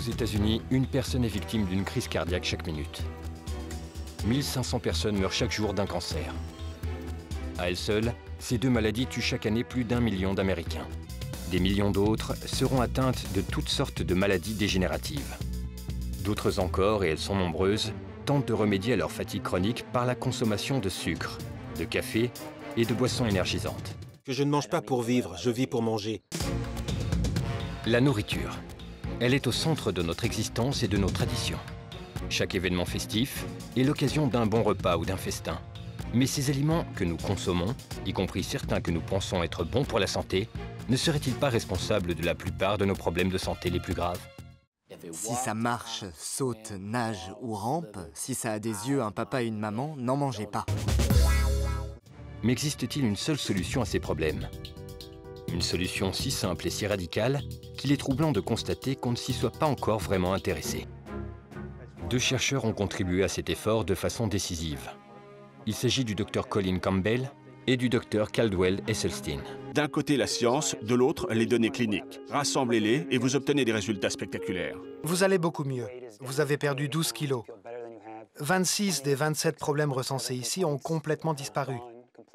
Aux États-Unis, une personne est victime d'une crise cardiaque chaque minute. 1500 personnes meurent chaque jour d'un cancer. À elles seules, ces deux maladies tuent chaque année plus d'1 million d'Américains. Des millions d'autres seront atteintes de toutes sortes de maladies dégénératives. D'autres encore, et elles sont nombreuses, tentent de remédier à leur fatigue chronique par la consommation de sucre, de café et de boissons énergisantes. Que je ne mange pas pour vivre, je vis pour manger. La nourriture. Elle est au centre de notre existence et de nos traditions. Chaque événement festif est l'occasion d'un bon repas ou d'un festin. Mais ces aliments que nous consommons, y compris certains que nous pensons être bons pour la santé, ne seraient-ils pas responsables de la plupart de nos problèmes de santé les plus graves? Si ça marche, saute, nage ou rampe, si ça a des yeux, un papa et une maman, n'en mangez pas. Mais existe-t-il une seule solution à ces problèmes? Une solution si simple et si radicale qu'il est troublant de constater qu'on ne s'y soit pas encore vraiment intéressé. Deux chercheurs ont contribué à cet effort de façon décisive. Il s'agit du Dr Colin Campbell et du Dr Caldwell Esselstyn. D'un côté la science, de l'autre les données cliniques. Rassemblez-les et vous obtenez des résultats spectaculaires. Vous allez beaucoup mieux. Vous avez perdu 12 kilos. 26 des 27 problèmes recensés ici ont complètement disparu.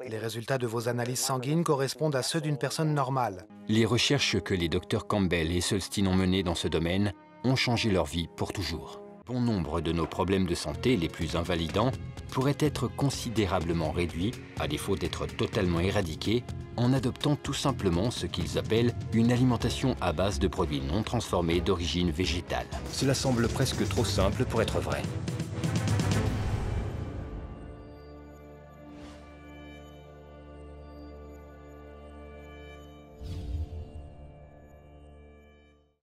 Les résultats de vos analyses sanguines correspondent à ceux d'une personne normale. Les recherches que les docteurs Campbell et Esselstyn ont menées dans ce domaine ont changé leur vie pour toujours. Bon nombre de nos problèmes de santé les plus invalidants pourraient être considérablement réduits, à défaut d'être totalement éradiqués, en adoptant tout simplement ce qu'ils appellent une alimentation à base de produits non transformés d'origine végétale. Cela semble presque trop simple pour être vrai.